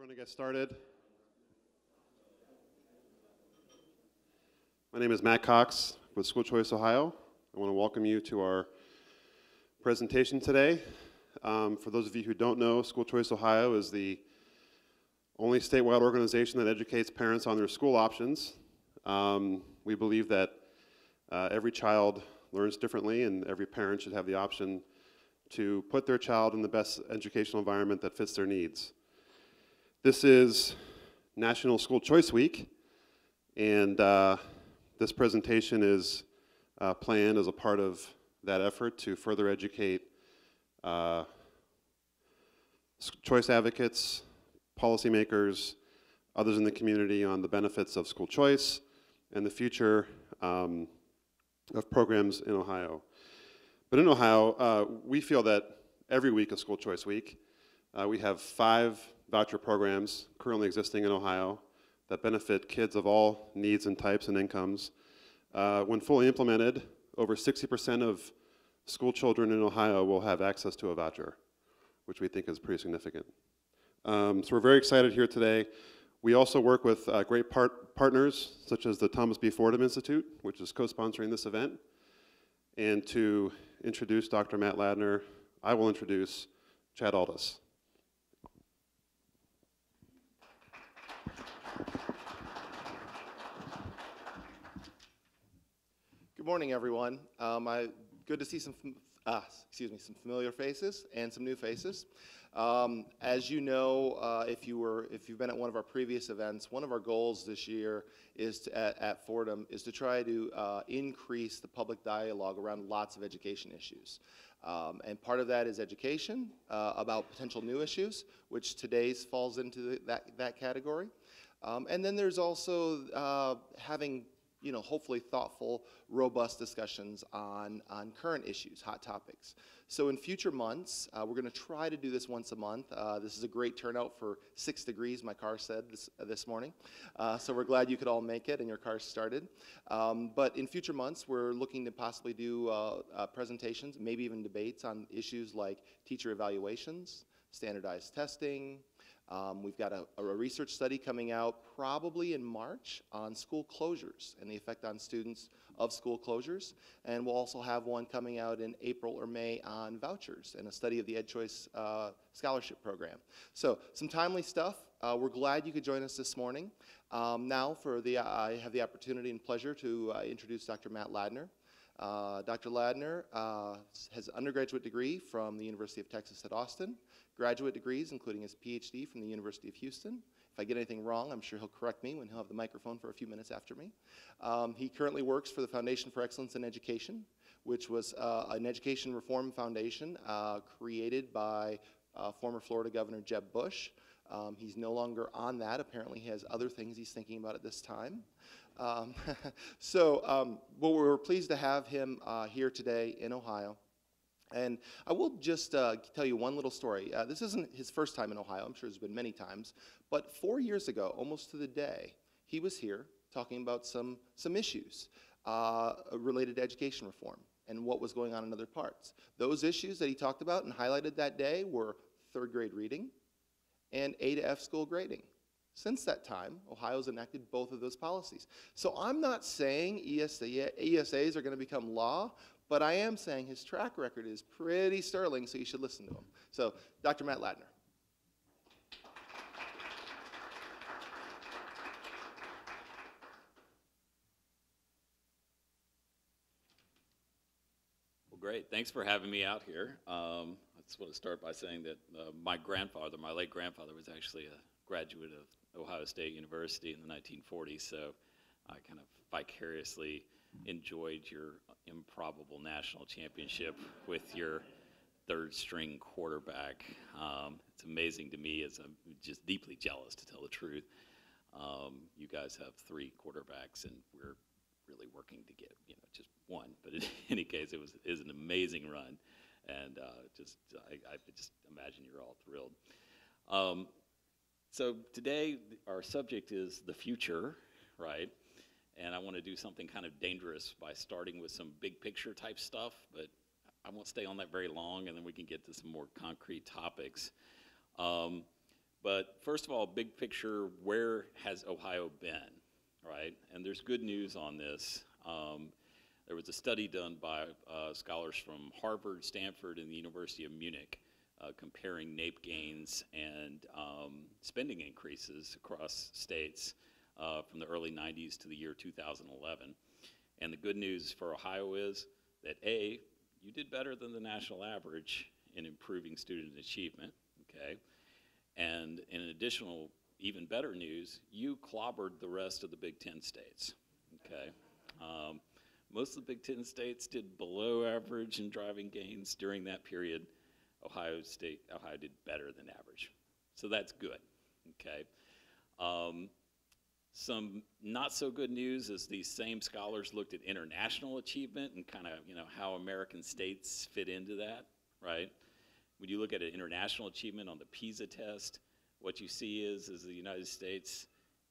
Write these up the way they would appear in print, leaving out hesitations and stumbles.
going to get started. My name is Matt Cox with School Choice Ohio. I want to welcome you to our presentation today. For those of you who don't know, School Choice Ohio is the only statewide organization that educates parents on their school options. We believe that every child learns differently and every parent should have the option to put their child in the best educational environment that fits their needs. This is National School Choice Week, and this presentation is planned as a part of that effort to further educate choice advocates, policymakers, others in the community on the benefits of school choice and the future of programs in Ohio. But in Ohio, we feel that every week is School Choice Week. We have 5 voucher programs currently existing in Ohio that benefit kids of all needs and types and incomes. When fully implemented, over 60% of school children in Ohio will have access to a voucher, which we think is pretty significant. So we're very excited here today. We also work with great partners, such as the Thomas B. Fordham Institute, which is co-sponsoring this event. And to introduce Dr. Matt Ladner, I will introduce Chad Aldis. Good morning, everyone. Good to see some familiar faces and some new faces. As you know, if you've been at one of our previous events, one of our goals this year is at Fordham is to try to increase the public dialogue around lots of education issues. And part of that is education about potential new issues, which today's falls into that category. And then there's also having hopefully thoughtful, robust discussions on current issues, hot topics. So in future months, we're going to try to do this once a month. This is a great turnout for 6 degrees, my car said this morning. So we're glad you could all make it and your cars started. But in future months, we're looking to possibly do presentations, maybe even debates on issues like teacher evaluations, standardized testing. We've got a research study coming out probably in March on school closures and the effect on students of school closures. And we'll also have one coming out in April or May on vouchers and a study of the EdChoice scholarship program. So some timely stuff. We're glad you could join us this morning. Now I have the opportunity and pleasure to introduce Dr. Matt Ladner. Dr. Ladner has an undergraduate degree from the University of Texas at Austin, graduate degrees, including his PhD from the University of Houston. If I get anything wrong, I'm sure he'll correct me when he'll have the microphone for a few minutes after me. He currently works for the Foundation for Excellence in Education, which was an education reform foundation created by former Florida Governor Jeb Bush. He's no longer on that. Apparently he has other things he's thinking about at this time. Well, we're pleased to have him here today in Ohio. And I will just tell you one little story. This isn't his first time in Ohio. I'm sure there's been many times. But 4 years ago, almost to the day, he was here talking about some issues related to education reform and what was going on in other parts. Those issues that he talked about and highlighted that day were 3rd grade reading and A to F school grading. Since that time, Ohio's enacted both of those policies. So I'm not saying ESAs are going to become law, but I am saying his track record is pretty sterling, so you should listen to him. So, Dr. Matt Ladner. Well, great. Thanks for having me out here. I just want to start by saying that my late grandfather, was actually a graduate of Ohio State University in the 1940s, so I kind of vicariously enjoyed your improbable national championship with your 3rd string quarterback. It's amazing to me, as I'm just deeply jealous, to tell the truth. You guys have 3 quarterbacks, and we're really working to get just one. But in any case, it is an amazing run, and I just imagine you're all thrilled. So today our subject is the future, right? And I want to do something kind of dangerous by starting with some big picture type stuff, but I won't stay on that very long, and then we can get to some more concrete topics. But first of all, big picture, where has Ohio been, right? And there's good news on this. There was a study done by scholars from Harvard, Stanford, and the University of Munich comparing NAEP gains and spending increases across states from the early 90s to the year 2011. And the good news for Ohio is that A, you did better than the national average in improving student achievement, okay? And in additional, even better news, you clobbered the rest of the Big Ten states, okay? Most of the Big Ten states did below average in driving gains during that period. Ohio did better than average. So that's good, okay? Some not so good news is these same scholars looked at international achievement and kind of, how American states fit into that, right? When you look at an international achievement on the PISA test, what you see is the United States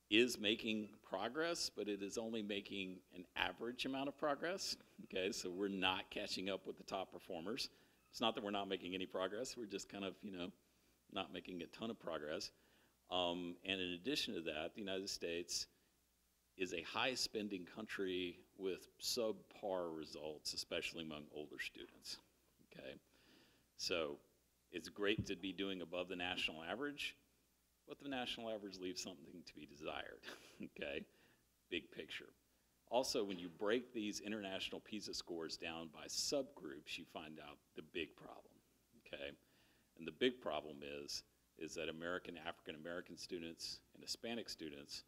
is making progress, but it is only making an average amount of progress, okay? So we're not catching up with the top performers. It's not that we're not making any progress, we're just kind of, not making a ton of progress. And in addition to that, the United States is a high-spending country with subpar results, especially among older students, okay? So it's great to be doing above the national average, but the national average leaves something to be desired, okay? Big picture. Also, when you break these international PISA scores down by subgroups, you find out the big problem, okay? And the big problem is that African-American students and Hispanic students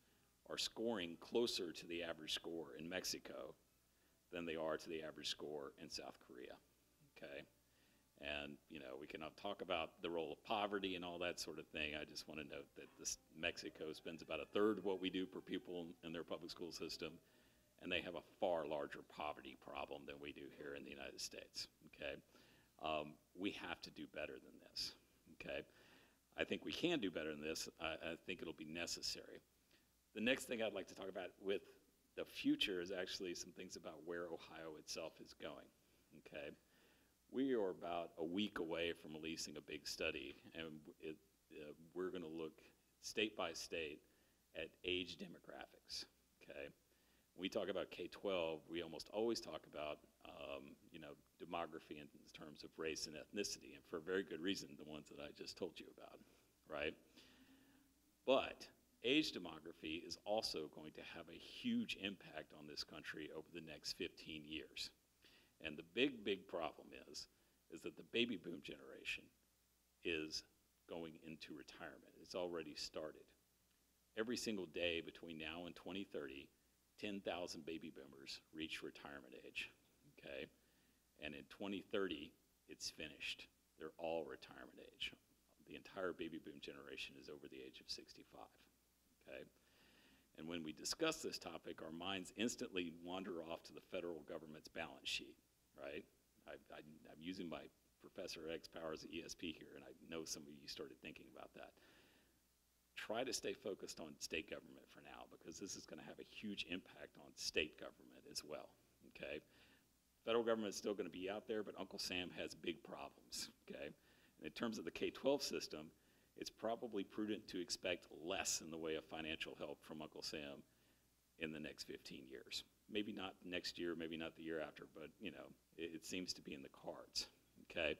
are scoring closer to the average score in Mexico than they are to the average score in South Korea, okay? And, we cannot talk about the role of poverty and all that sort of thing. I just want to note that Mexico spends about a third of what we do per pupil in their public school system, and they have a far larger poverty problem than we do here in the United States, okay? We have to do better than this, okay? I think we can do better than this. I think it'll be necessary. The next thing I'd like to talk about with the future is actually some things about where Ohio itself is going, okay? We are about a week away from releasing a big study, and we're going to look state by state at age demographics, okay? When we talk about K-12, we almost always talk about, demography in terms of race and ethnicity, and for a very good reason, the ones that I just told you about, right? But age demography is also going to have a huge impact on this country over the next 15 years. And the big, big problem is that the baby boom generation is going into retirement. It's already started. Every single day between now and 2030, 10,000 baby boomers reach retirement age, okay? And in 2030, it's finished. They're all retirement age. The entire baby boom generation is over the age of 65, okay? And when we discuss this topic, our minds instantly wander off to the federal government's balance sheet, right? I'm using my Professor X powers at ESP here, and I know some of you started thinking about that. Try to stay focused on state government for now, because this is going to have a huge impact on state government as well, okay? Federal government is still going to be out there, but Uncle Sam has big problems, okay? And in terms of the K-12 system, it's probably prudent to expect less in the way of financial help from Uncle Sam in the next 15 years. Maybe not next year, maybe not the year after, but it seems to be in the cards, okay?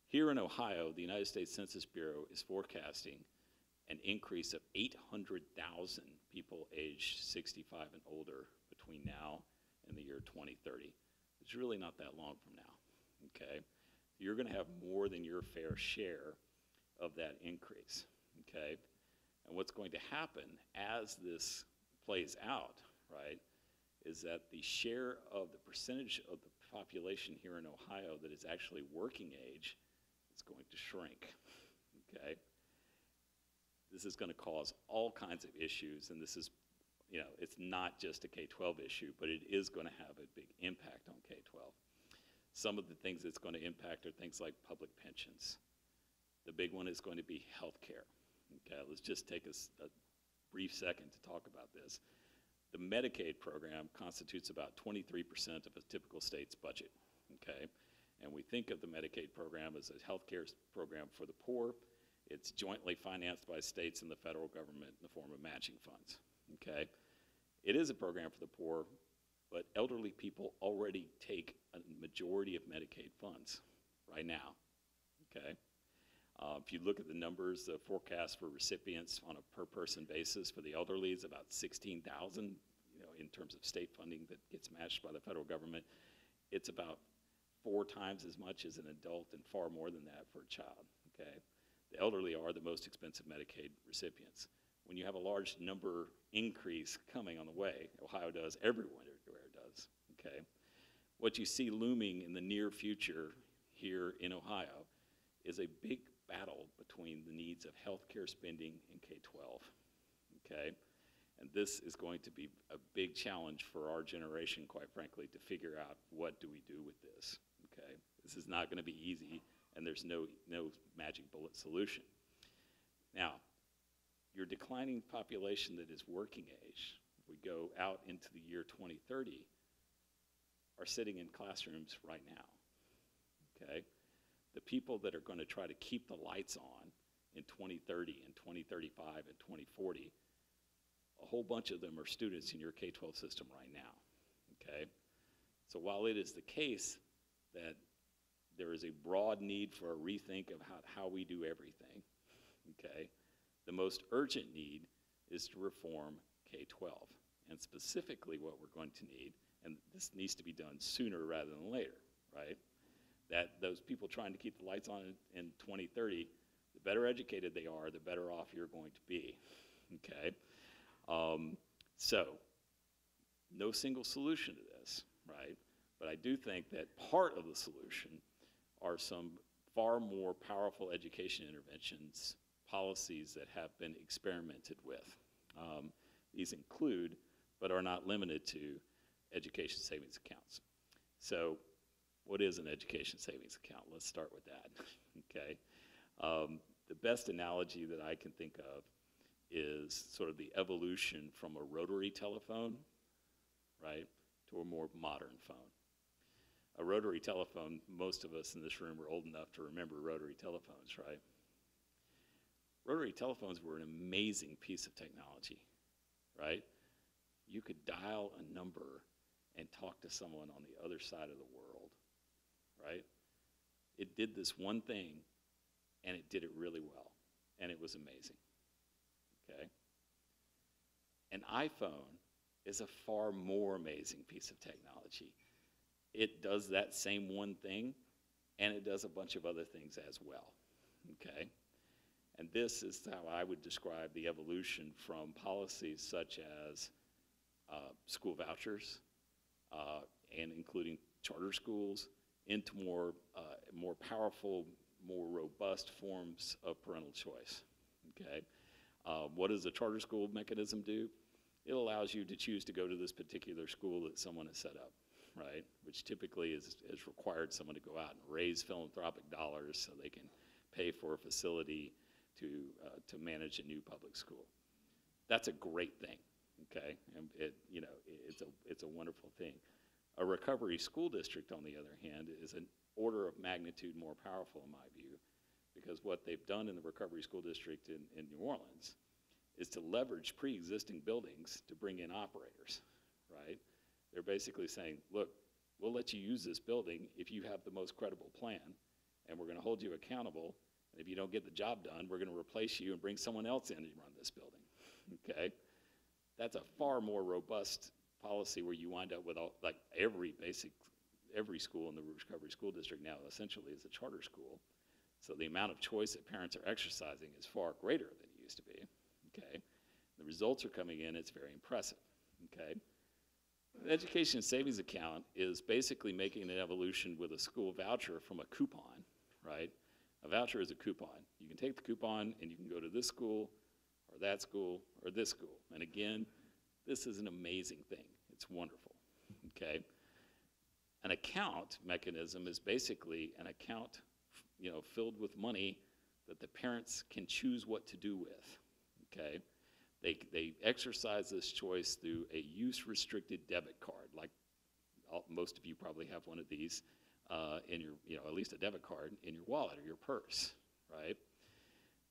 Here in Ohio, the United States Census Bureau is forecasting an increase of 800,000 people aged 65 and older between now and the year 2030. It's really not that long from now, okay? You're going to have more than your fair share of that increase, okay? And what's going to happen as this plays out, right, is that the share of the percentage of the population here in Ohio that is actually working age is going to shrink, okay? This is going to cause all kinds of issues, and this is, it's not just a K-12 issue, but it is going to have a big impact on K-12. Some of the things it's going to impact are things like public pensions. The big one is going to be health care. Okay, let's just take a brief second to talk about this. The Medicaid program constitutes about 23% of a typical state's budget, okay? And we think of the Medicaid program as a health care program for the poor, It's jointly financed by states and the federal government in the form of matching funds, okay? It is a program for the poor, but elderly people already take a majority of Medicaid funds right now, okay? If you look at the numbers, the forecast for recipients on a per-person basis for the elderly is about 16,000, in terms of state funding that gets matched by the federal government. It's about 4 times as much as an adult and far more than that for a child, okay? The elderly are the most expensive Medicaid recipients. When you have a large number increase coming on the way, Ohio does, everywhere does, okay? What you see looming in the near future here in Ohio is a big battle between the needs of healthcare spending and K-12, okay? And this is going to be a big challenge for our generation, quite frankly, to figure out what do we do with this, okay? This is not going to be easy, and there's no magic bullet solution. Now, your declining population that is working age, if we go out into the year 2030, are sitting in classrooms right now, okay? The people that are going to try to keep the lights on in 2030 and 2035 and 2040, a whole bunch of them are students in your K-12 system right now, okay? So while it is the case that there is a broad need for a rethink of how we do everything, okay, the most urgent need is to reform K-12. And specifically what we're going to need, and this needs to be done sooner rather than later, right? That those people trying to keep the lights on in 2030, the better educated they are, the better off you're going to be, okay? So, no single solution to this, right? But I do think that part of the solution are some far more powerful education interventions, policies that have been experimented with. These include, but are not limited to, education savings accounts. So, what is an education savings account? Let's start with that, okay? The best analogy that I can think of is sort of the evolution from a rotary telephone, right, to a more modern phone. A rotary telephone, most of us in this room are old enough to remember rotary telephones, right? Rotary telephones were an amazing piece of technology, right? You could dial a number and talk to someone on the other side of the world, right? It did this one thing, and it did it really well, and it was amazing, okay? An iPhone is a far more amazing piece of technology. It does that same one thing, and it does a bunch of other things as well, okay? And this is how I would describe the evolution from policies such as school vouchers and including charter schools into more powerful, more robust forms of parental choice, okay? What does the charter school mechanism do? It allows you to choose to go to this particular school that someone has set up, right? Which typically has required someone to go out and raise philanthropic dollars so they can pay for a facility to manage a new public school. That's a great thing, okay? And it's a wonderful thing. A recovery school district, on the other hand, is an order of magnitude more powerful in my view, because what they've done in the recovery school district in New Orleans is to leverage pre-existing buildings to bring in operators, right? They're basically saying, look, we'll let you use this building if you have the most credible plan, and we're going to hold you accountable, and if you don't get the job done, we're going to replace you and bring someone else in to run this building, okay? That's a far more robust policy where you wind up with every school in the recovery school district now essentially is a charter school. So the amount of choice that parents are exercising is far greater than it used to be, okay? The results are coming in, it's very impressive, okay? An education savings account is basically making an evolution with a school voucher from a coupon, right? A voucher is a coupon. You can take the coupon and you can go to this school or that school or this school. And again, this is an amazing thing. It's wonderful, okay? An account mechanism is basically an account, filled with money that the parents can choose what to do with, okay? They exercise this choice through a use-restricted debit card, like most of you probably have one of these in your, at least a debit card in your wallet or your purse, right?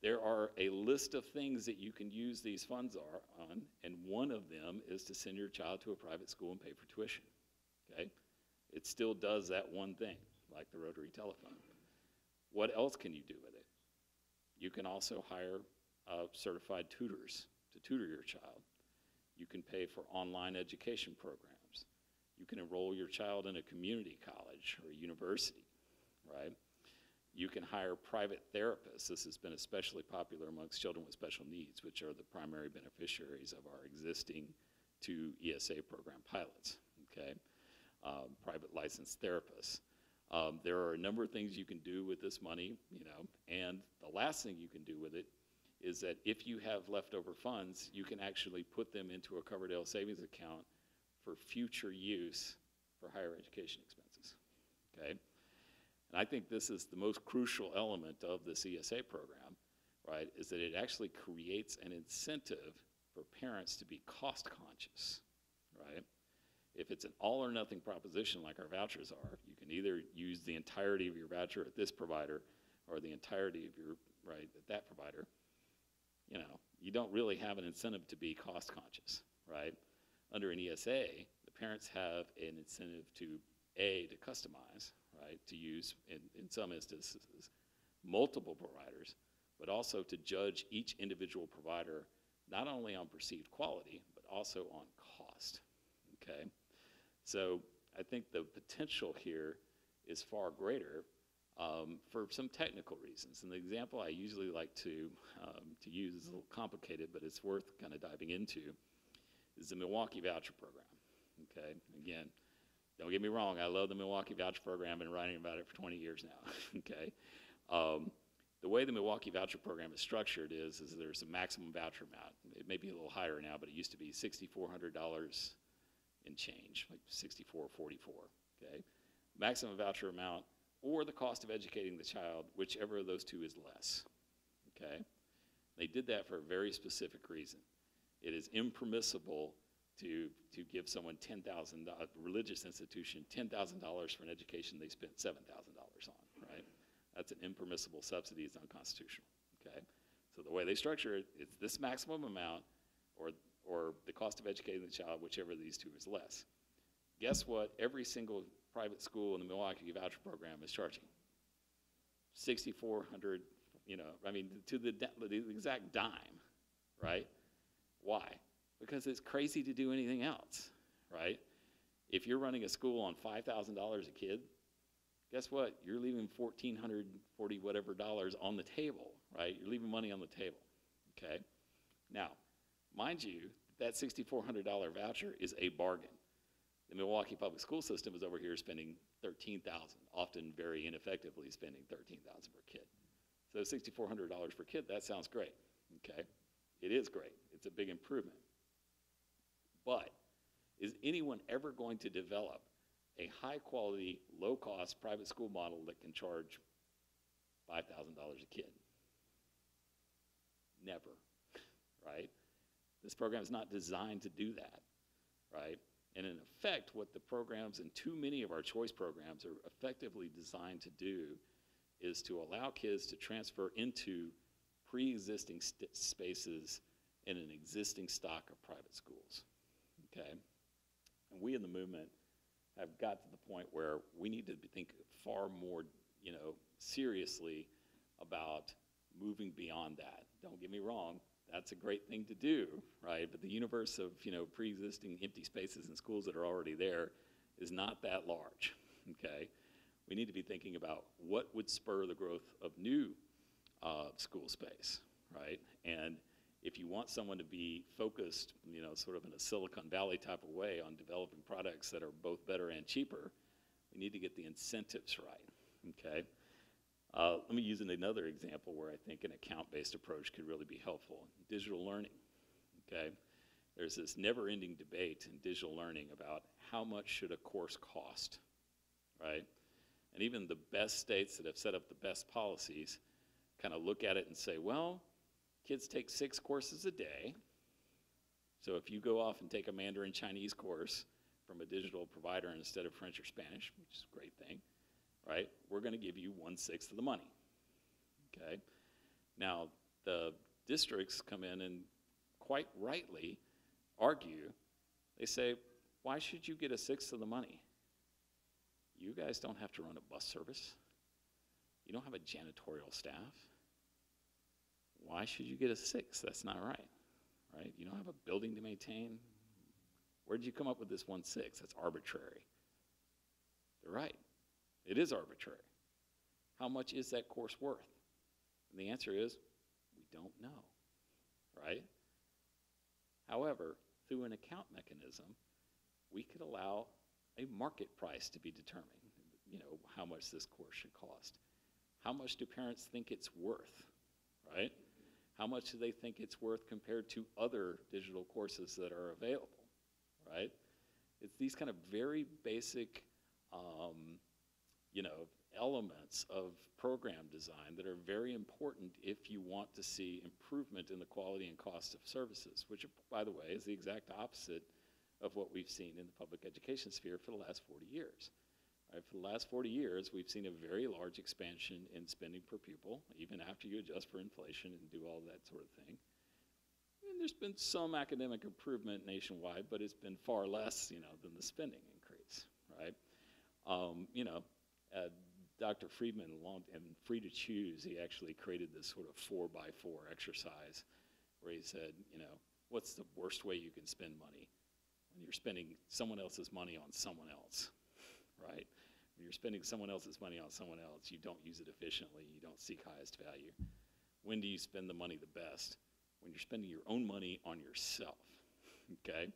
there are a list of things that you can use these funds on, and one of them is to send your child to a private school and pay for tuition, okay? It still does that one thing, like the rotary telephone. What else can you do with it? You can also hire certified tutors to tutor your child. You can pay for online education programs. You can enroll your child in a community college or a university, right? You can hire private therapists. This has been especially popular amongst children with special needs, which are the primary beneficiaries of our existing 2 ESA program pilots, okay? Private licensed therapists. There are a number of things you can do with this money, you know, and the last thing you can do with it is that if you have leftover funds, you can actually put them into a Coverdale savings account for future use for higher education expenses, okay? And I think this is the most crucial element of this ESA program, right, is that it actually creates an incentive for parents to be cost conscious, right? If it's an all or nothing proposition like our vouchers are, you can either use the entirety of your voucher at this provider or the entirety of your, right, at that provider. You know, you don't really have an incentive to be cost conscious, right? Under an ESA, the parents have an incentive to customize, right, to use, in some instances, multiple providers, but also to judge each individual provider not only on perceived quality, but also on cost, okay? So I think the potential here is far greater for some technical reasons. And the example I usually like to use is a little complicated, but it's worth kind of diving into, is the Milwaukee Voucher Program, okay? Again, don't get me wrong, I love the Milwaukee Voucher Program. I've been writing about it for 20 years now, okay? The way the Milwaukee Voucher Program is structured is there's a maximum voucher amount. It may be a little higher now, but it used to be $6,400 and change, like $6,444, okay? Maximum voucher amount or the cost of educating the child, whichever of those two is less, okay? They did that for a very specific reason. It is impermissible to give someone $10,000, a religious institution, $10,000 for an education they spent $7,000 on, right? That's an impermissible subsidy. It's unconstitutional, okay? So the way they structure it, it's this maximum amount or the cost of educating the child, whichever of these two is less. Guess what every single private school in the Milwaukee Voucher Program is charging? $6,400, you know, I mean, to the exact dime, right? Why? Because it's crazy to do anything else, right? If you're running a school on $5,000 a kid, guess what? You're leaving $1,440 whatever dollars on the table, right? You're leaving money on the table, okay? Now, mind you, that $6,400 voucher is a bargain. The Milwaukee public school system is over here spending $13,000, often very ineffectively spending $13,000 per kid. So $6,400 per kid, that sounds great, okay? It is great. It's a big improvement. But is anyone ever going to develop a high-quality, low-cost private school model that can charge $5,000 a kid? Never, right? This program is not designed to do that, right? And in effect, what the programs and too many of our choice programs are effectively designed to do is to allow kids to transfer into pre-existing spaces in an existing stock of private schools, okay? And we in the movement have got to the point where we need to think far more, you know, seriously about moving beyond that. Don't get me wrong, that's a great thing to do, right? But the universe of, you know, pre-existing empty spaces in schools that are already there is not that large, okay? We need to be thinking about what would spur the growth of new school space, right? And if you want someone to be focused, you know, sort of in a Silicon Valley type of way on developing products that are both better and cheaper, we need to get the incentives right, okay? Let me use another example where I think an account-based approach could really be helpful. Digital learning, okay? There's this never-ending debate in digital learning about how much should a course cost, right? And even the best states that have set up the best policies kind of look at it and say, well, kids take 6 courses a day. So if you go off and take a Mandarin Chinese course from a digital provider instead of French or Spanish, which is a great thing, right? We're going to give you 1/6 of the money, okay? Now, the districts come in and quite rightly argue. They say, why should you get a sixth of the money? You guys don't have to run a bus service. You don't have a janitorial staff. Why should you get a sixth? That's not right, right? You don't have a building to maintain. Where did you come up with this 1/6? That's arbitrary. They're right. It is arbitrary. How much is that course worth? And the answer is, we don't know, right? However, through an account mechanism, we could allow a market price to be determined, how much this course should cost. How much do parents think it's worth, right? How much do they think it's worth compared to other digital courses that are available, right? It's these kind of very basic, elements of program design that are very important if you want to see improvement in the quality and cost of services, which, by the way, is the exact opposite of what we've seen in the public education sphere for the last 40 years. Right? For the last 40 years, we've seen a very large expansion in spending per pupil, even after you adjust for inflation and do all that sort of thing. And there's been some academic improvement nationwide, but it's been far less, than the spending increase, right? Dr. Friedman, and Free to Choose, he actually created this sort of 4x4 exercise where he said, what's the worst way you can spend money? When you're spending someone else's money on someone else, right? When you're spending someone else's money on someone else, you don't use it efficiently, you don't seek highest value. When do you spend the money the best? When you're spending your own money on yourself, okay?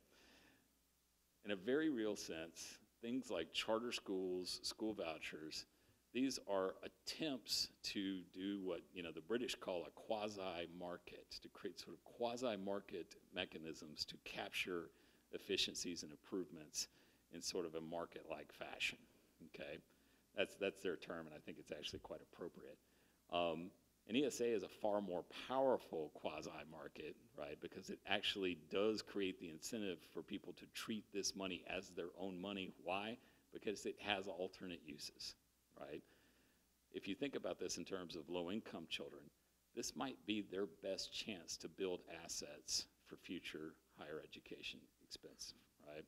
In a very real sense, things like charter schools, school vouchers, these are attempts to do what the British call a quasi-market, to create sort of quasi-market mechanisms to capture efficiencies and improvements in sort of a market-like fashion, okay? That's their term, and I think it's actually quite appropriate. An ESA is a far more powerful quasi-market, right, because it actually does create the incentive for people to treat this money as their own money. Why? Because it has alternate uses, right? If you think about this in terms of low-income children, this might be their best chance to build assets for future higher education expense, right?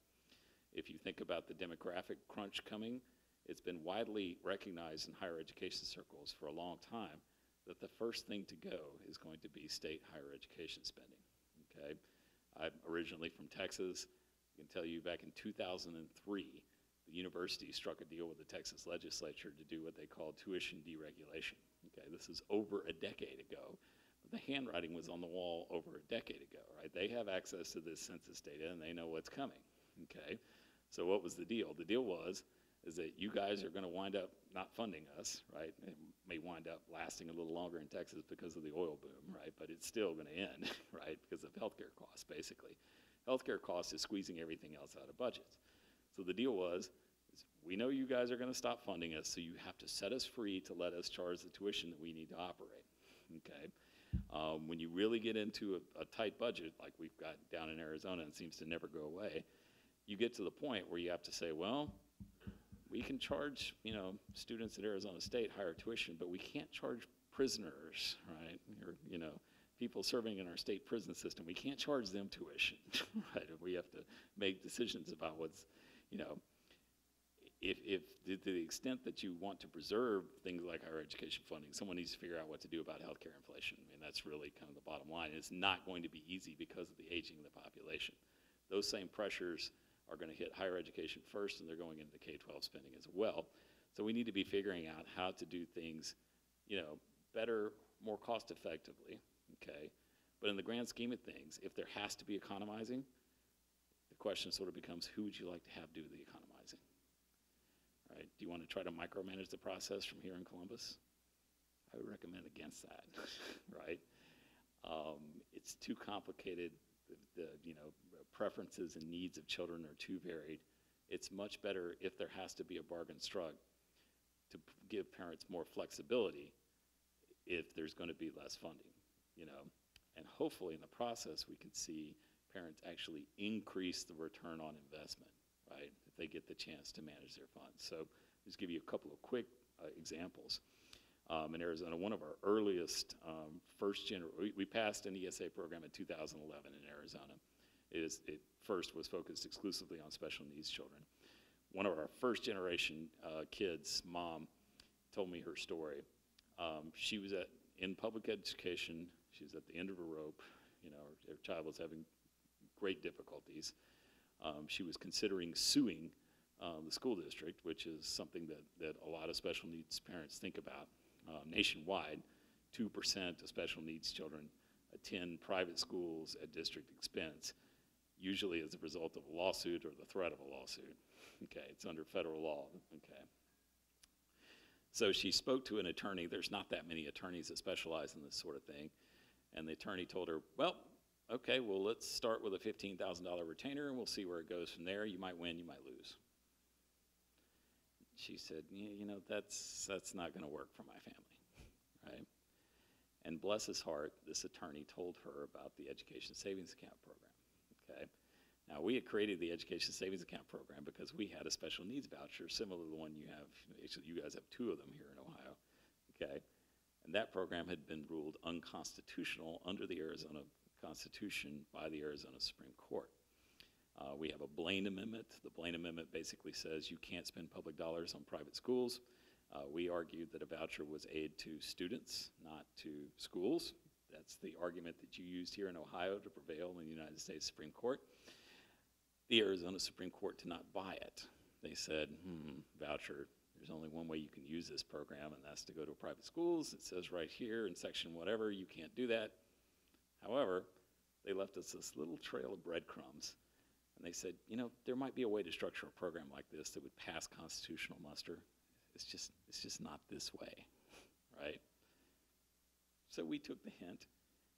If you think about the demographic crunch coming, it's been widely recognized in higher education circles for a long time that the first thing to go is going to be state higher education spending, okay? I'm originally from Texas. I can tell you back in 2003, the university struck a deal with the Texas legislature to do what they call tuition deregulation, okay? This is over a decade ago, but the handwriting was on the wall over a decade ago, right? They have access to this census data and they know what's coming, okay? So what was the deal? The deal is that you guys are going to wind up not funding us, right? It may wind up lasting a little longer in Texas because of the oil boom, right? But it's still going to end, right? Because of healthcare costs, basically. Healthcare costs is squeezing everything else out of budgets. So the deal is we know you guys are going to stop funding us, so you have to set us free to let us charge the tuition that we need to operate, okay? When you really get into a tight budget, like we've got down in Arizona and seems to never go away, you get to the point where you have to say, well, we can charge, students at Arizona State higher tuition, but we can't charge prisoners, right? Or, people serving in our state prison system. We can't charge them tuition, right? We have to make decisions about what's, if to the extent that you want to preserve things like higher education funding, someone needs to figure out what to do about healthcare inflation. I mean, that's really kind of the bottom line. It's not going to be easy because of the aging of the population. Those same pressures are going to hit higher education first, and they're going into the K-12 spending as well. So we need to be figuring out how to do things, better, more cost effectively, okay? But in the grand scheme of things, if there has to be economizing, the question sort of becomes, who would you like to have do the economizing, right? Do you want to try to micromanage the process from here in Columbus? I would recommend against that, right? It's too complicated. The preferences and needs of children are too varied. It's much better if there has to be a bargain struck to give parents more flexibility if there's going to be less funding, and hopefully in the process we can see parents actually increase the return on investment, right, if they get the chance to manage their funds. So just give you a couple of quick examples. in Arizona. One of our earliest we passed an ESA program in 2011 in Arizona. It first was focused exclusively on special needs children. One of our first generation kids' mom told me her story. She was in public education. She was at the end of her rope. You know, her child was having great difficulties. She was considering suing the school district, which is something that a lot of special needs parents think about. Nationwide, 2% of special needs children attend private schools at district expense, usually as a result of a lawsuit or the threat of a lawsuit. Okay, it's under federal law. Okay. So she spoke to an attorney. There's not that many attorneys that specialize in this sort of thing. And the attorney told her, well, okay, well, let's start with a $15,000 retainer, and we'll see where it goes from there. You might win, you might lose. She said, you know, that's not going to work for my family, right? And bless his heart, this attorney told her about the Education Savings Account program, okay? Now, we had created the Education Savings Account program because we had a special needs voucher similar to the one you have. Actually, you guys have two of them here in Ohio, okay? And that program had been ruled unconstitutional under the Arizona Constitution by the Arizona Supreme Court. We have a Blaine Amendment. The Blaine Amendment basically says you can't spend public dollars on private schools. We argued that a voucher was aid to students, not to schools. That's the argument that you used here in Ohio to prevail in the United States Supreme Court. The Arizona Supreme Court did not buy it. They said, voucher, there's only one way you can use this program, and that's to go to private schools. It says right here in section whatever, you can't do that. However, they left us this little trail of breadcrumbs. And they said, you know, there might be a way to structure a program like this that would pass constitutional muster. It's just not this way, right? So we took the hint,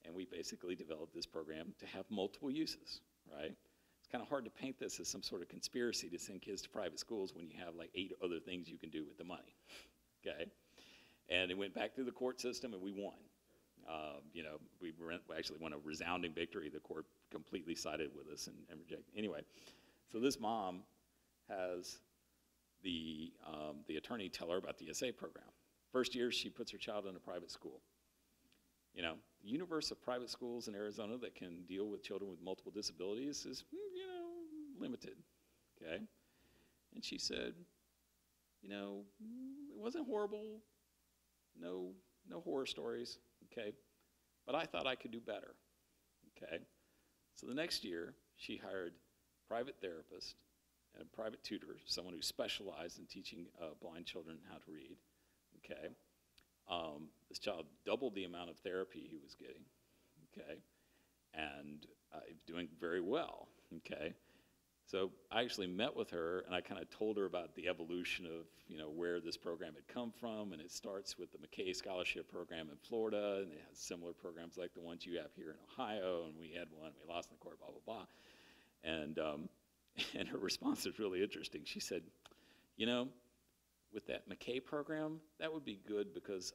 and we basically developed this program to have multiple uses, right? It's kind of hard to paint this as some sort of conspiracy to send kids to private schools when you have like 8 other things you can do with the money, okay? And it went back through the court system, and we won. You know, we actually won a resounding victory. The court completely sided with us and rejected. Anyway, so this mom has the attorney tell her about the ESA program. First year, she puts her child in a private school. You know, the universe of private schools in Arizona that can deal with children with multiple disabilities is, you know, limited, okay? And she said, you know, it wasn't horrible, no horror stories, okay? But I thought I could do better, okay? So the next year, she hired a private therapist and a private tutor, someone who specialized in teaching blind children how to read, okay? This child doubled the amount of therapy he was getting, okay? And he was doing very well, okay? So I actually met with her, and I kind of told her about the evolution of, you know, where this program had come from, and it starts with the McKay Scholarship Program in Florida, and it has similar programs like the ones you have here in Ohio, and we had one, we lost in the court, blah, blah, blah. And her response is really interesting. She said, you know, with that McKay program, that would be good because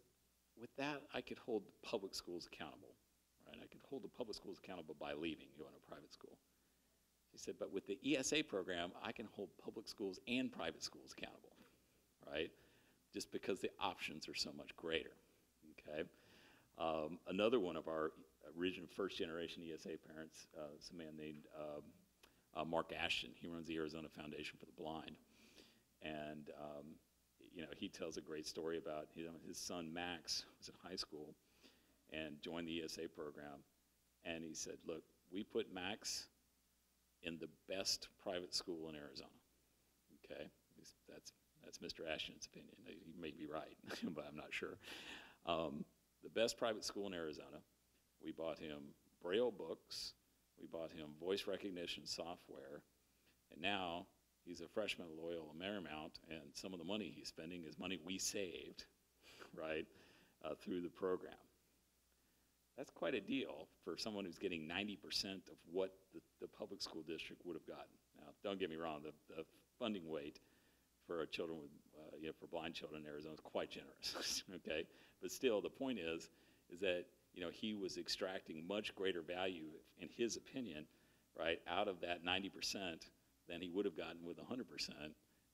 with that, I could hold public schools accountable, right? I could hold the public schools accountable by leaving, going to private school. She said, but with the ESA program, I can hold public schools and private schools accountable, right? Just because the options are so much greater, okay? Another one of our original first-generation ESA parents is a man named Mark Ashton. He runs the Arizona Foundation for the Blind. And, you know, he tells a great story about his son, Max, was in high school and joined the ESA program. And he said, look, we put Max in the best private school in Arizona, okay? That's Mr. Ashton's opinion. He may be right, but I'm not sure. The best private school in Arizona. We bought him Braille books. We bought him voice recognition software. And now he's a freshman at Loyola Marymount, and some of the money he's spending is money we saved, right, through the program. That's quite a deal for someone who's getting 90% of what the public school district would have gotten. Now, don't get me wrong, the funding weight for children with, you know, for blind children in Arizona is quite generous, okay? But still, the point is that, you know, he was extracting much greater value, in his opinion, right, out of that 90% than he would have gotten with 100%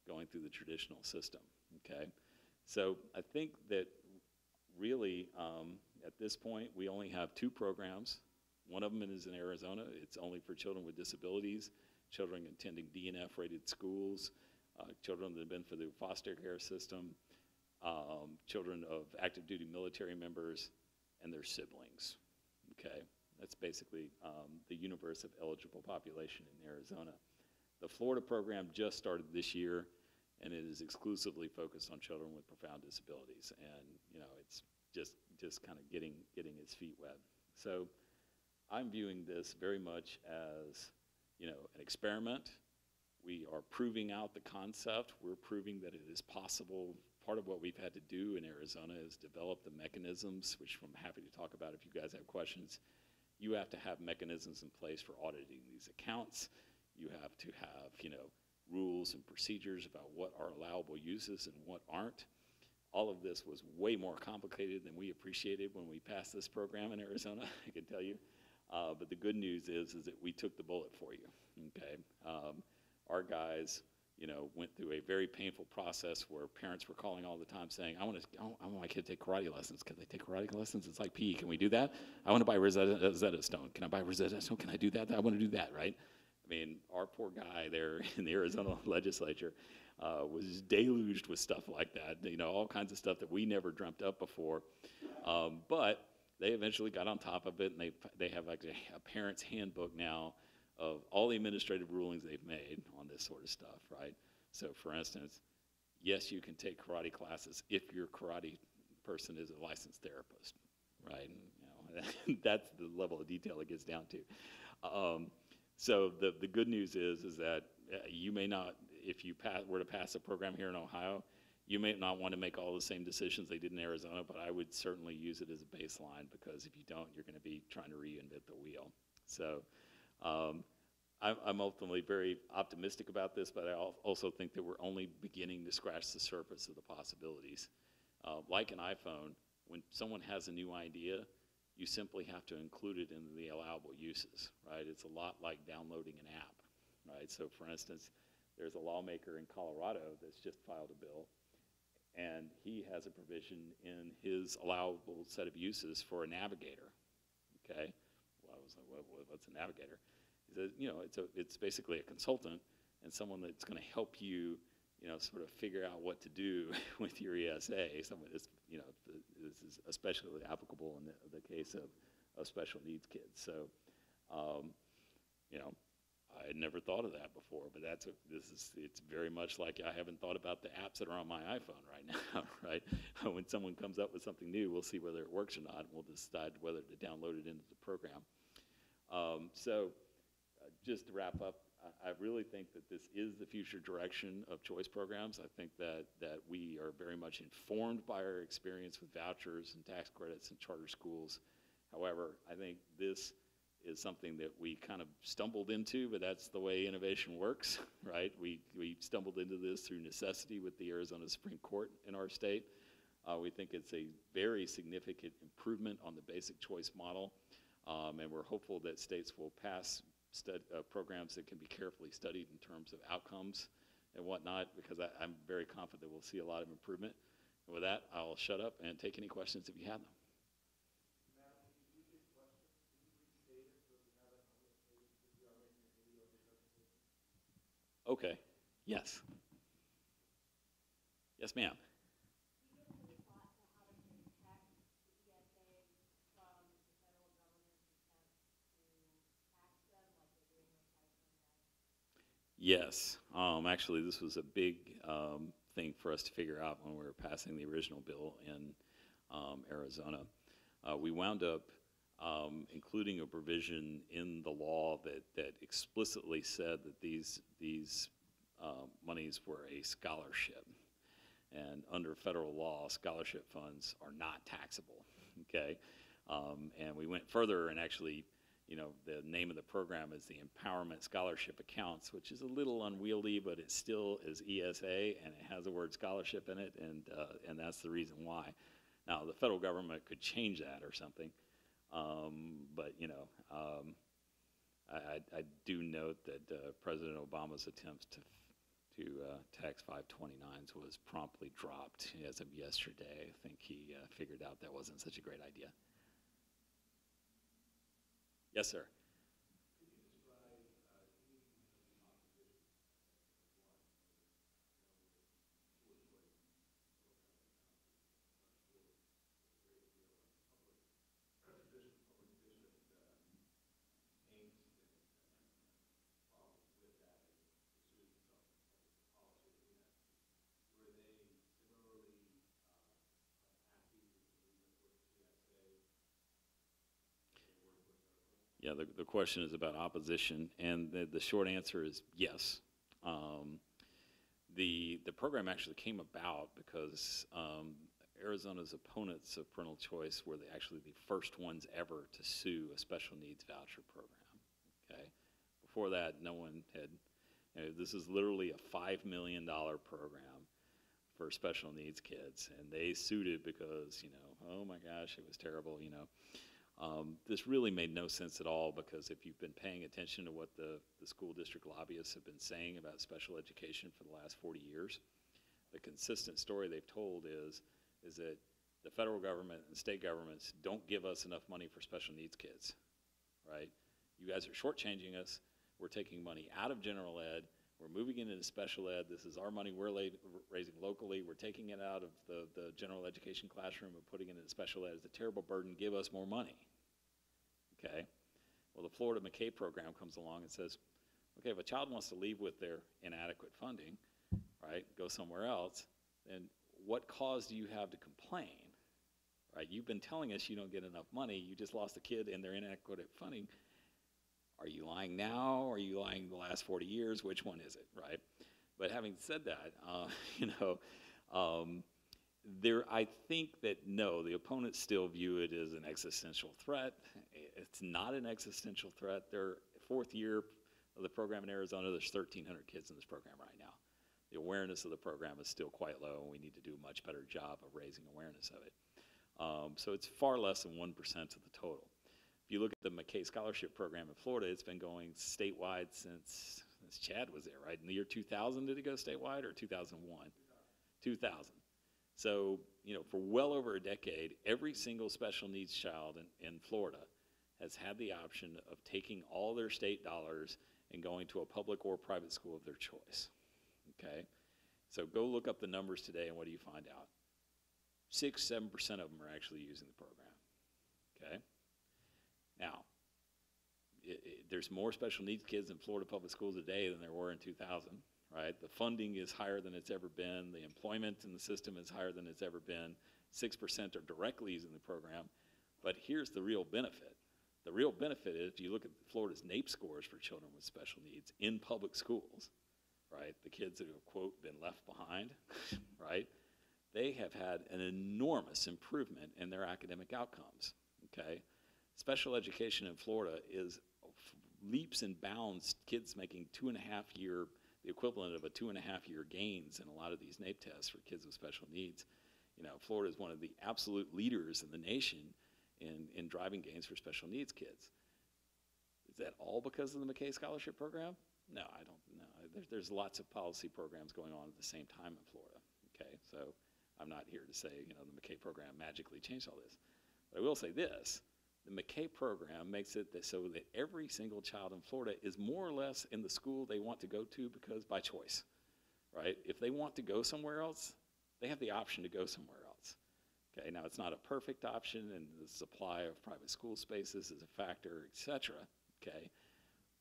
going through the traditional system, okay? So I think that really, at this point, we only have 2 programs. One of them is in Arizona. It's only for children with disabilities, children attending DNF-rated schools, children that have been for the foster care system, children of active duty military members, and their siblings. Okay, that's basically the universe of eligible population in Arizona. The Florida program just started this year, and it is exclusively focused on children with profound disabilities. And you know, it's just kind of getting its feet wet. So I'm viewing this very much as, you know, an experiment. We are proving out the concept. We're proving that it is possible. Part of what we've had to do in Arizona is develop the mechanisms, which I'm happy to talk about if you guys have questions. You have to have mechanisms in place for auditing these accounts. You have to have, you know, rules and procedures about what are allowable uses and what aren't. All of this was way more complicated than we appreciated when we passed this program in Arizona, I can tell you. But the good news is that we took the bullet for you, okay? Our guys, you know, went through a very painful process where parents were calling all the time saying, I want my kid to take karate lessons. Can they take karate lessons? It's like PE. Can we do that? I want to buy Rosetta Stone. Can I buy Rosetta Stone? Can I do that? I want to do that, right? I mean, our poor guy there in the Arizona legislature was deluged with stuff like that, you know, all kinds of stuff that we never dreamt up before. But they eventually got on top of it, and they have like a parent's handbook now of all the administrative rulings they've made on this sort of stuff, right? So, for instance, yes, you can take karate classes if your karate person is a licensed therapist, right? And, you know, that's the level of detail it gets down to. So the good news is that you may not, if you were to pass a program here in Ohio, you may not want to make all the same decisions they did in Arizona, but I would certainly use it as a baseline, because if you don't, you're going to be trying to reinvent the wheel. So I'm ultimately very optimistic about this, but I also think that we're only beginning to scratch the surface of the possibilities. Like an iPhone, when someone has a new idea, you simply have to include it in the allowable uses, right? It's a lot like downloading an app, right? So for instance, there's a lawmaker in Colorado that's just filed a bill, and he has a provision in his allowable set of uses for a navigator, okay? Well, I was like, what's a navigator? He says, you know, it's basically a consultant and someone that's gonna help you, you know, sort of figure out what to do with your ESA. Someone that's, you know, this is especially applicable in the case of special needs kids. So, you know, I had never thought of that before, but it's very much like I haven't thought about the apps that are on my iPhone right now, right? When someone comes up with something new, we'll see whether it works or not, and we'll decide whether to download it into the program. Just to wrap up, I really think that this is the future direction of choice programs. I think that we are very much informed by our experience with vouchers and tax credits and charter schools. However, I think this is something that we kind of stumbled into, but that's the way innovation works, right? We stumbled into this through necessity with the Arizona Supreme Court in our state. We think it's a very significant improvement on the basic choice model, and we're hopeful that states will pass programs that can be carefully studied in terms of outcomes and whatnot, because I'm very confident we'll see a lot of improvement. And with that, I'll shut up and take any questions if you have them. Okay. Yes. Yes, ma'am. Yes. Actually, this was a big thing for us to figure out when we were passing the original bill in Arizona. We wound up including a provision in the law that explicitly said that these monies were a scholarship. And under federal law, scholarship funds are not taxable, okay? And we went further and actually, you know, the name of the program is the Empowerment Scholarship Accounts, which is a little unwieldy, but it still is ESA, and it has the word scholarship in it, and that's the reason why. Now, the federal government could change that or something, but, you know, I do note that President Obama's attempts to tax 529s was promptly dropped as of yesterday. I think he figured out that wasn't such a great idea. Yes, sir. Yeah, the question is about opposition, and the short answer is yes. The program actually came about because Arizona's opponents of parental choice were actually the first ones ever to sue a special needs voucher program. Okay, before that, no one had. This is literally a $5 million program for special needs kids, and they sued it because oh my gosh, it was terrible. This really made no sense at all, because if you've been paying attention to what the school district lobbyists have been saying about special education for the last 40 years, the consistent story they've told is that the federal government and state governments don't give us enough money for special needs kids, right? You guys are shortchanging us. We're taking money out of general ed. We're moving it into special ed. This is our money we're raising locally. We're taking it out of the general education classroom and putting it into special ed. It's a terrible burden. Give us more money. Okay? Well, the Florida McKay program comes along and says, okay, if a child wants to leave with their inadequate funding, right, go somewhere else, then what cause do you have to complain? Right? You've been telling us you don't get enough money. You just lost a kid and their inadequate funding. Are you lying now, or are you lying the last 40 years? Which one is it, right? But having said that, I think that no, the opponents still view it as an existential threat. It's not an existential threat. Their fourth year of the program in Arizona, there's 1,300 kids in this program right now. The awareness of the program is still quite low, and we need to do a much better job of raising awareness of it. So it's far less than 1% of the total. If you look at the McKay Scholarship Program in Florida, it's been going statewide since Chad was there, right? In the year 2000, did it go statewide, or 2001? 2000. So, for well over a decade, every single special needs child in Florida has had the option of taking all their state dollars and going to a public or private school of their choice, okay? So go look up the numbers today, and what do you find out? 6-7% of them are actually using the program, okay? Now, there's more special needs kids in Florida public schools today than there were in 2000, right? The funding is higher than it's ever been. The employment in the system is higher than it's ever been. 6% are directly using the program. But here's the real benefit. The real benefit is, if you look at Florida's NAEP scores for children with special needs in public schools, right, the kids that have, quote, been left behind, right, they have had an enormous improvement in their academic outcomes, okay? Special education in Florida is leaps and bounds, kids making the equivalent of a 2.5-year gains in a lot of these NAEP tests for kids with special needs. Florida is one of the absolute leaders in the nation in driving gains for special needs kids. Is that all because of the McKay Scholarship Program? No, I don't know. There's lots of policy programs going on at the same time in Florida, okay? So I'm not here to say, the McKay program magically changed all this. But I will say this. The McKay program makes it so that every single child in Florida is more or less in the school they want to go to because by choice, right? If they want to go somewhere else, they have the option to go somewhere else. Okay, now it's not a perfect option, and the supply of private school spaces is a factor, et cetera, okay?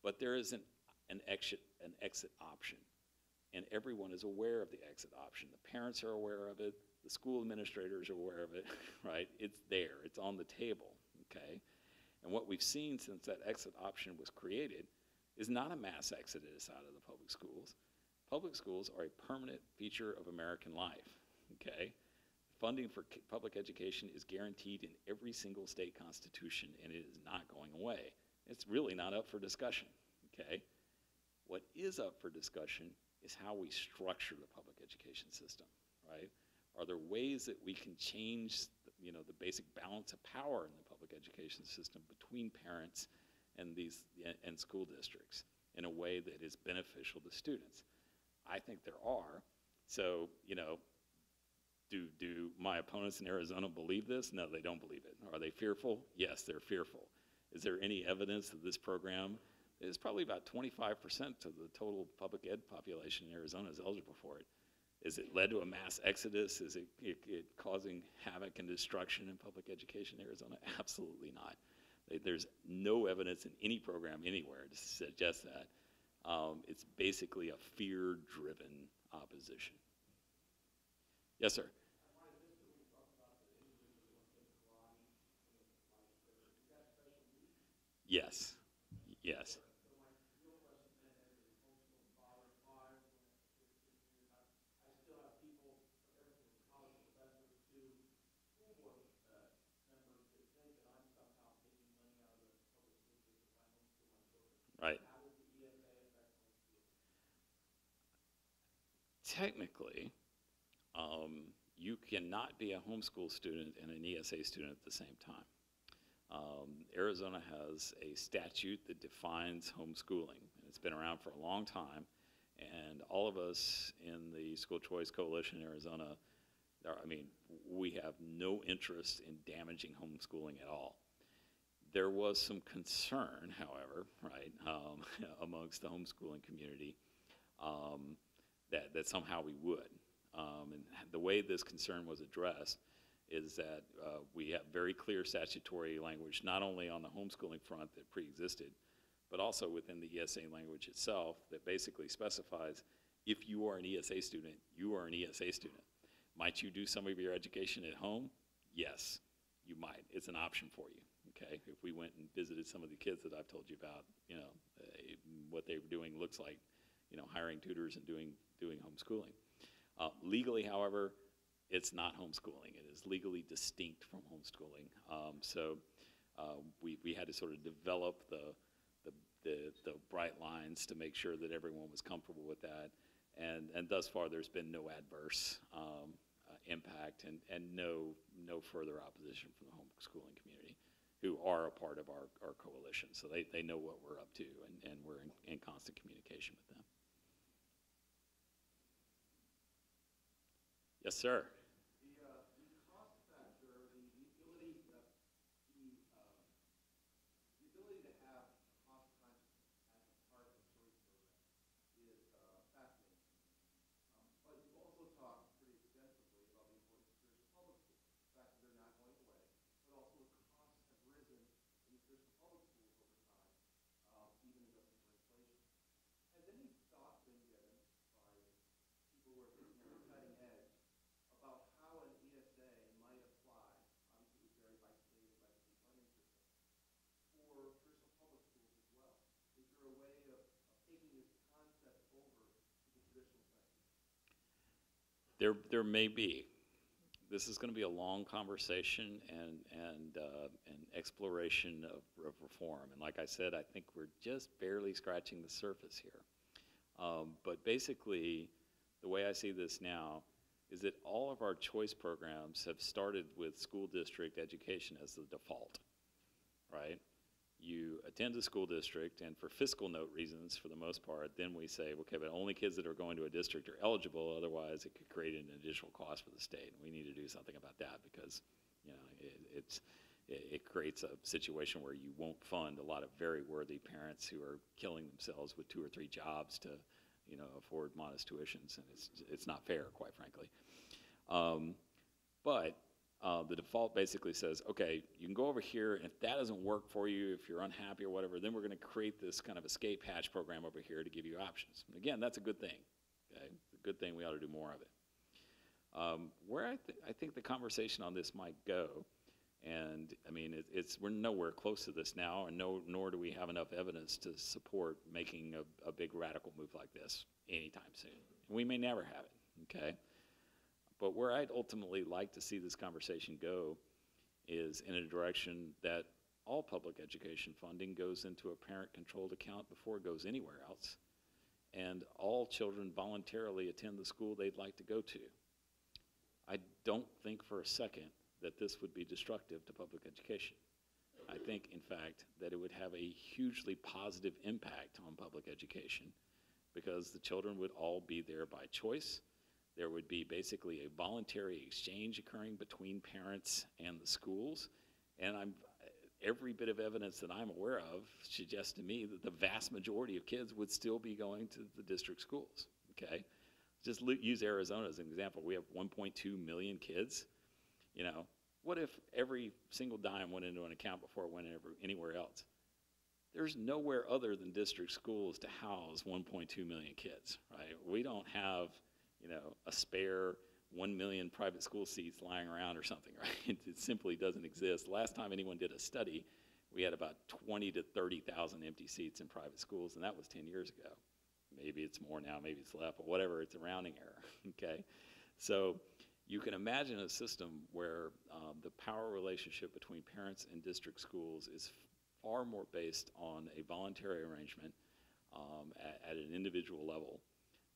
But there is an exit option, and everyone is aware of the exit option. The parents are aware of it. The school administrators are aware of it, right? It's there. It's on the table. Okay, and what we've seen since that exit option was created is not a mass exodus out of the public schools. Public schools are a permanent feature of American life, okay? Funding for public education is guaranteed in every single state constitution, and it is not going away. It's really not up for discussion, okay? What is up for discussion is how we structure the public education system, right? Are there ways that we can change the basic balance of power in the public education system between parents and school districts in a way that is beneficial to students? I think there are. So, you know, do my opponents in Arizona believe this? No, they don't believe it. Are they fearful? Yes, they're fearful. Is there any evidence that this program is probably about 25% of the total public ed population in Arizona is eligible for it? Is it led to a mass exodus? Is it causing havoc and destruction in public education in Arizona? Absolutely not. There's no evidence in any program anywhere to suggest that. It's basically a fear-driven opposition. Yes, sir. Yes. Yes. Right. Technically, you cannot be a homeschool student and an ESA student at the same time. Arizona has a statute that defines homeschooling, and it's been around for a long time, and all of us in the School Choice Coalition in Arizona, I mean, we have no interest in damaging homeschooling at all. There was some concern, however, right, amongst the homeschooling community that somehow we would. And the way this concern was addressed is that we have very clear statutory language, not only on the homeschooling front that pre-existed, but also within the ESA language itself that basically specifies if you are an ESA student, you are an ESA student. Might you do some of your education at home? Yes, you might. It's an option for you. Okay, if we went and visited some of the kids that I've told you about, you know, what they were doing looks like, you know, hiring tutors and doing homeschooling. Legally, however, it's not homeschooling. It is legally distinct from homeschooling. So we had to sort of develop the bright lines to make sure that everyone was comfortable with that. And thus far, there's been no adverse impact and no further opposition from the homeschooling community, who are a part of our coalition. So they know what we're up to, and we're in constant communication with them. Yes, sir. There may be. This is going to be a long conversation and an exploration of reform. And like I said, I think we're just barely scratching the surface here. But basically, the way I see this now is that all of our choice programs have started with school district education as the default, right? You attend a school district, and for fiscal note reasons, for the most part, then we say, okay, but only kids that are going to a district are eligible, otherwise it could create an additional cost for the state. And we need to do something about that because, you know, it creates a situation where you won't fund a lot of very worthy parents who are killing themselves with 2 or 3 jobs to, you know, afford modest tuitions, and it's not fair, quite frankly. But the default basically says, okay, you can go over here, and if that doesn't work for you, if you're unhappy or whatever, then we're going to create this kind of escape hatch program over here to give you options. And again, that's a good thing. Okay? It's a good thing. We ought to do more of it. Where I think the conversation on this might go, and I mean, we're nowhere close to this now, and nor do we have enough evidence to support making a big radical move like this anytime soon. And we may never have it, okay? But where I'd ultimately like to see this conversation go is in a direction that all public education funding goes into a parent-controlled account before it goes anywhere else, and all children voluntarily attend the school they'd like to go to. I don't think for a second that this would be destructive to public education. I think, in fact, that it would have a hugely positive impact on public education because the children would all be there by choice. There would be basically a voluntary exchange occurring between parents and the schools. And every bit of evidence that I'm aware of suggests to me that the vast majority of kids would still be going to the district schools, okay? Just use Arizona as an example. We have 1.2 million kids. You know, what if every single dime went into an account before it went anywhere else? There's nowhere other than district schools to house 1.2 million kids, right? We don't have, you know, a spare 1 million private school seats lying around or something, right? It simply doesn't exist. Last time anyone did a study, we had about 20 to 30,000 empty seats in private schools, and that was 10 years ago. Maybe it's more now, maybe it's less, but whatever, it's a rounding error, okay? So you can imagine a system where the power relationship between parents and district schools is far more based on a voluntary arrangement at an individual level.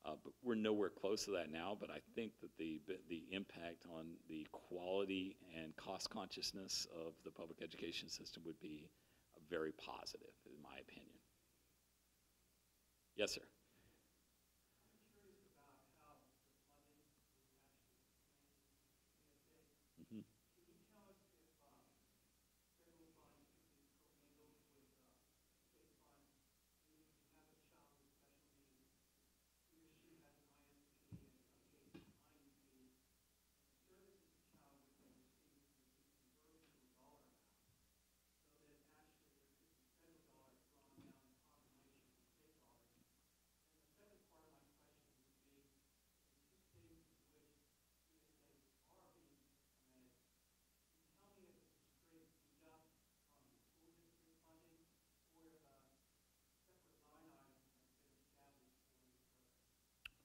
But we're nowhere close to that now, but I think that the impact on the quality and cost consciousness of the public education system would be very positive, in my opinion. Yes, sir. Mm-hmm.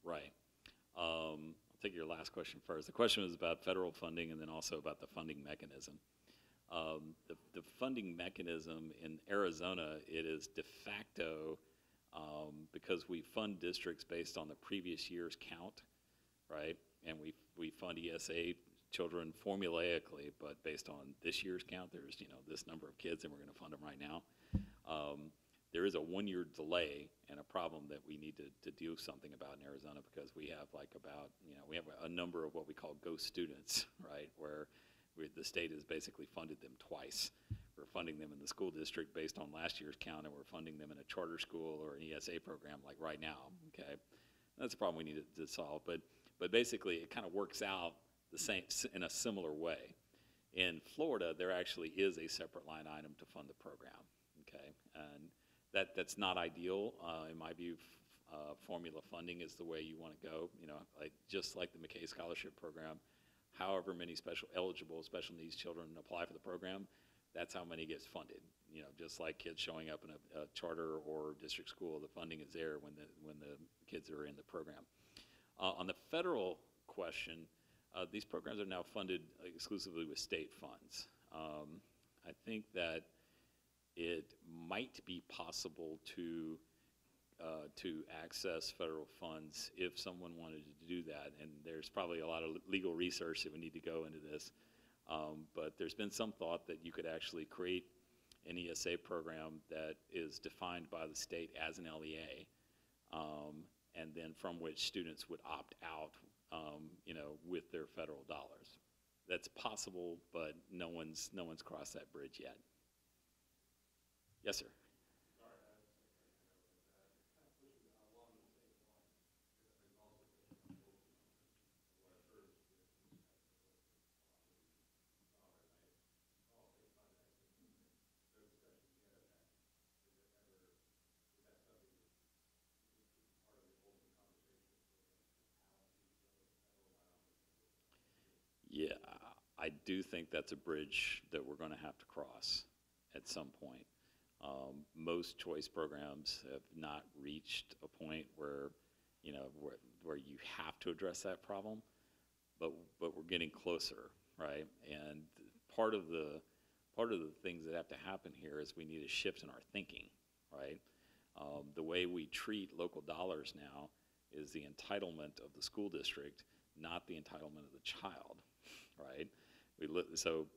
Right. I'll take your last question first. The question was about federal funding and then also about the funding mechanism. The funding mechanism in Arizona, it is de facto because we fund districts based on the previous year's count, right? And we fund ESA children formulaically, but based on this year's count, there's, you know, this number of kids and we're going to fund them right now. There is a 1-year delay and a problem that we need to do something about in Arizona because we have like about, you know, we have a number of what we call ghost students, right, where the state has basically funded them twice. We're funding them in the school district based on last year's count, and we're funding them in a charter school or an ESA program like right now, okay? That's a problem we need to solve, but basically it kind of works out the same in a similar way. In Florida, there actually is a separate line item to fund the program, okay? And that's not ideal. In my view, formula funding is the way you want to go. You know, like just like the McKay Scholarship Program, however many eligible special needs children apply for the program, that's how many gets funded. You know, just like kids showing up in a charter or district school, the funding is there when the kids are in the program. On the federal question, these programs are now funded exclusively with state funds. I think that it might be possible to access federal funds if someone wanted to do that, and there's probably a lot of legal research that would need to go into this, but there's been some thought that you could actually create an ESA program that is defined by the state as an LEA, and then from which students would opt out, you know, with their federal dollars. That's possible, but no one's crossed that bridge yet. Yes, sir. Yeah, I do think that's a bridge that we're going to have to cross at some point. Most choice programs have not reached a point where, you know, where you have to address that problem, but we're getting closer, right? And part of the things that have to happen here is we need a shift in our thinking, right? The way we treat local dollars now is the entitlement of the school district, not the entitlement of the child, right? So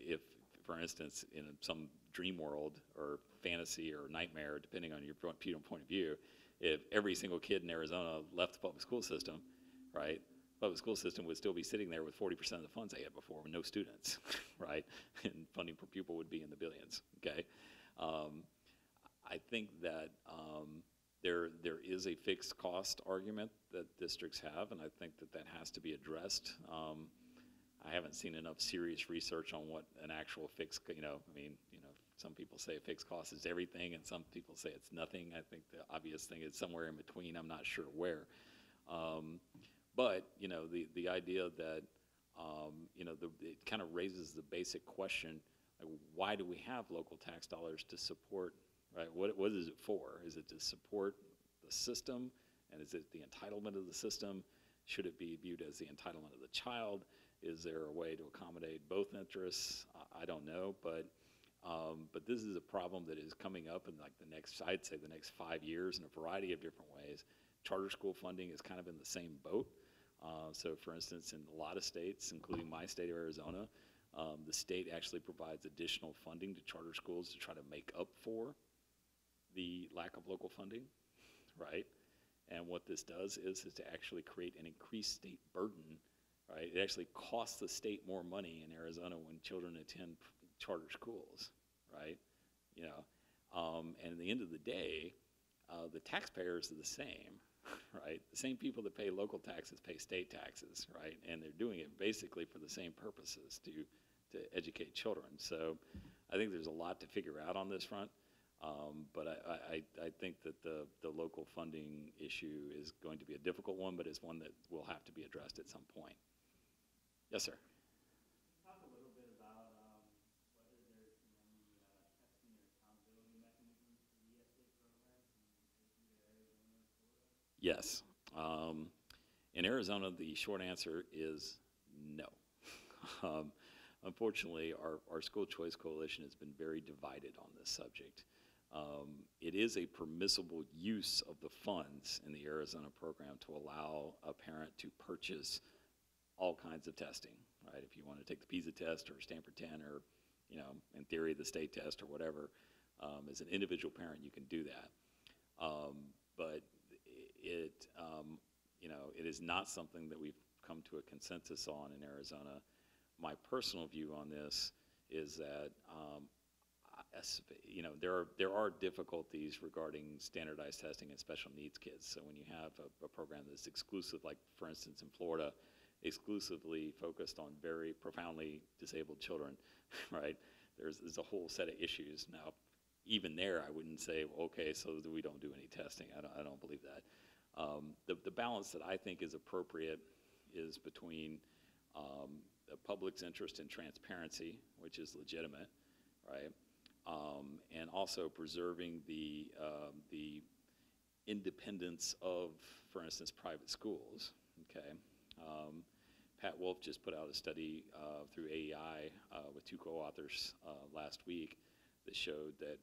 if, for instance, in some dream world or fantasy or nightmare, depending on your point of view, if every single kid in Arizona left the public school system, right, public school system would still be sitting there with 40% of the funds they had before with no students, right? And funding per pupil would be in the billions, okay? I think that there is a fixed cost argument that districts have, and I think that that has to be addressed. I haven't seen enough serious research on what an actual fixed, some people say a fixed cost is everything, and some people say it's nothing. I think the obvious thing is somewhere in between. I'm not sure where. But the idea that it kind of raises the basic question: like, why do we have local tax dollars to support? Right? What is it for? Is it to support the system, and is it the entitlement of the system? Should it be viewed as the entitlement of the child? Is there a way to accommodate both interests? I don't know, but this is a problem that is coming up in like I'd say the next 5 years in a variety of different ways. Charter school funding is kind of in the same boat. So for instance, in a lot of states, including my state of Arizona, the state actually provides additional funding to charter schools to try to make up for the lack of local funding, right? And what this does is to actually create an increased state burden, right? It actually costs the state more money in Arizona when children attend charter schools, right? And at the end of the day, the taxpayers are the same, right? The same people that pay local taxes pay state taxes, right? And they're doing it basically for the same purposes, to educate children. So I think there's a lot to figure out on this front. But I think that the local funding issue is going to be a difficult one, but it's one that will have to be addressed at some point. Yes, sir. Talk a little bit about whether there's any testing or accountability mechanisms for the ESA programs in either Arizona or Florida? Yes. In Arizona, the short answer is no. Unfortunately, our school choice coalition has been very divided on this subject. It is a permissible use of the funds in the Arizona program to allow a parent to purchase all kinds of testing, right? If you want to take the PISA test or Stanford 10 or, in theory, the state test or whatever, as an individual parent, you can do that. But it is not something that we've come to a consensus on in Arizona. My personal view on this is that there are difficulties regarding standardized testing and special needs kids. So when you have a program that's exclusive, like for instance in Florida, exclusively focused on very profoundly disabled children, right? There's a whole set of issues. Now, even there, I wouldn't say, okay, so we don't do any testing. I don't believe that. The balance that I think is appropriate is between the public's interest in transparency, which is legitimate, right? And also preserving the independence of, for instance, private schools, okay? Pat Wolf just put out a study through AEI with two co-authors last week that showed that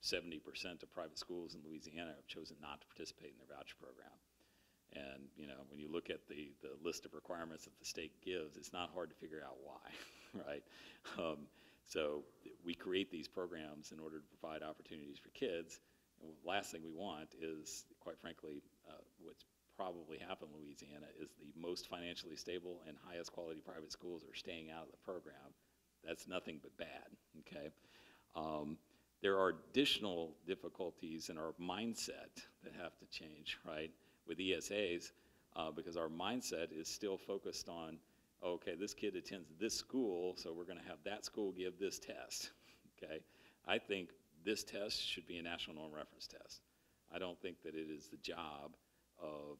70% of private schools in Louisiana have chosen not to participate in their voucher program. And when you look at the list of requirements that the state gives, it's not hard to figure out why, right? So we create these programs in order to provide opportunities for kids. And the last thing we want is, quite frankly, what's probably happened in Louisiana is the most financially stable and highest quality private schools are staying out of the program. That's nothing but bad, okay? There are additional difficulties in our mindset that have to change, right, with ESAs, because our mindset is still focused on, okay, this kid attends this school, so we're going to have that school give this test, okay? I think this test should be a national norm reference test. I don't think that it is the job of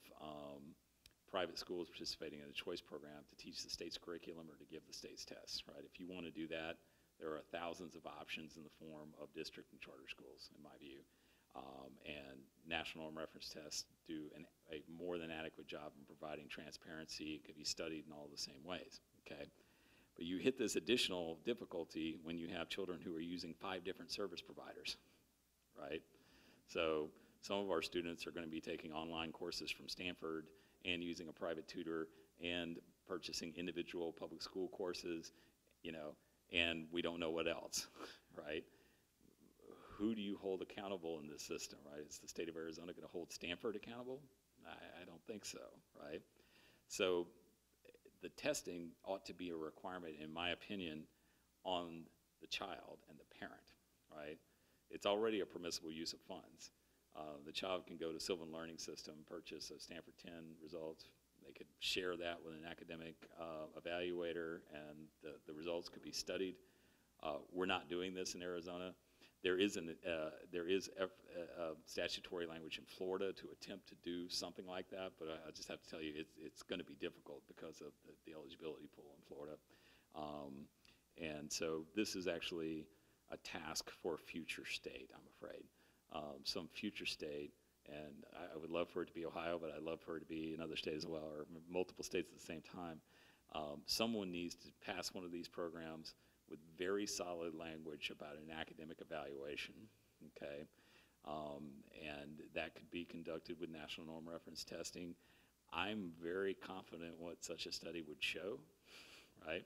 private schools participating in a choice program to teach the state's curriculum or to give the state's tests, right? If you want to do that, there are thousands of options in the form of district and charter schools, in my view. And national norm reference tests do a more than adequate job in providing transparency. It could be studied in all the same ways, okay? But you hit this additional difficulty when you have children who are using 5 different service providers, right? So some of our students are going to be taking online courses from Stanford and using a private tutor and purchasing individual public school courses, and we don't know what else, right? who do you hold accountable in this system, right? Is the state of Arizona going to hold Stanford accountable? I don't think so, right? So the testing ought to be a requirement, in my opinion, on the child and the parent, right? It's already a permissible use of funds. The child can go to Sylvan Learning System, purchase a Stanford 10 results. They could share that with an academic evaluator, and the results could be studied. We're not doing this in Arizona. There is statutory language in Florida to attempt to do something like that, but I just have to tell you, it's going to be difficult because of the eligibility pool in Florida. And so this is actually a task for a future state, I'm afraid. Some future state, and I would love for it to be Ohio, but I'd love for it to be another state as well, or multiple states at the same time. Someone needs to pass one of these programs with very solid language about an academic evaluation, okay? And that could be conducted with national norm reference testing. I'm very confident what such a study would show, right?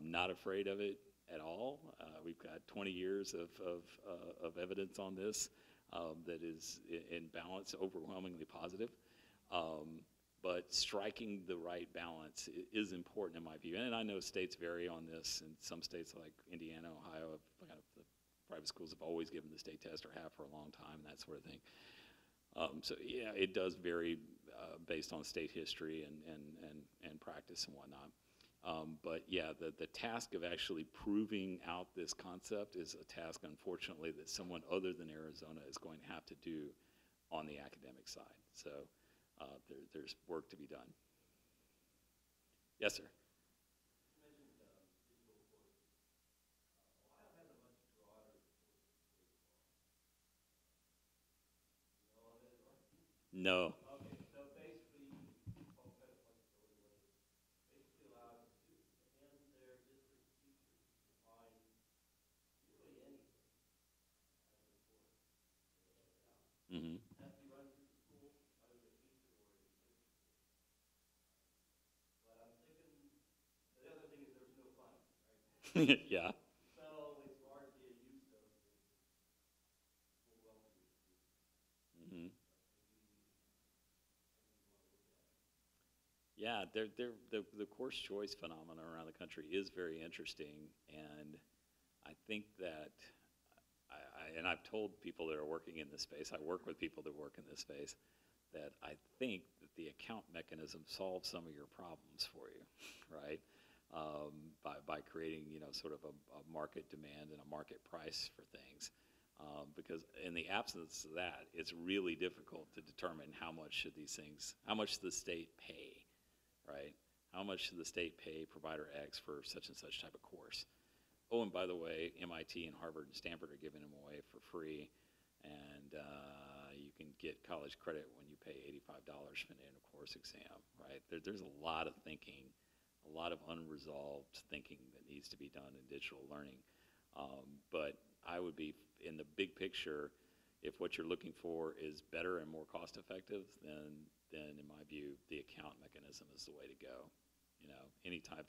Not afraid of it at all. We've got 20 years of evidence on this that is in balance, overwhelmingly positive. But striking the right balance is important in my view. And I know states vary on this, and some states like Indiana, Ohio, the private schools have always given the state test or have for a long time, that sort of thing. So yeah, it does vary based on state history and practice and whatnot. But yeah, the task of actually proving out this concept is a task, unfortunately, that someone other than Arizona is going to have to do on the academic side. So there's work to be done. Yes, sir. No. Okay, so basically, basically allows students and their district teachers to find really anything as a course. Mm-hmm. Has to be run through the school, either the teacher or the district. But I'm thinking, the other thing is there's no funds, right? Yeah. So it's largely a use of the school welfare. Mm-hmm. Yeah, the course choice phenomenon around the country is very interesting, and I think that, and I've told people that are working in this space, I work with people that work in this space, that I think that the account mechanism solves some of your problems for you, right? By creating, sort of a market demand and a market price for things. Because in the absence of that, it's really difficult to determine how much does the state pay, right? How much should the state pay provider X for such and such type of course? Oh, and by the way, MIT and Harvard and Stanford are giving them away for free, and you can get college credit when you pay $85 for an end of course exam, right? There's a lot of thinking, a lot of unresolved thinking that needs to be done in digital learning. But I would be, in the big picture, if what you're looking for is better and more cost effective, then in my view, the account mechanism is the way to go. Anytime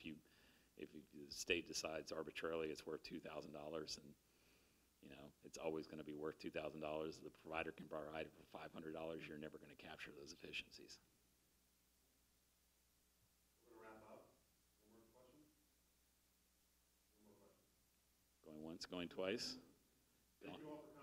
if the state decides arbitrarily it's worth $2,000, and it's always going to be worth $2,000, the provider can provide it for $500, you're never going to capture those efficiencies. We're going to wrap up. One more question? One more question. Going once, going twice. Thank you all for coming.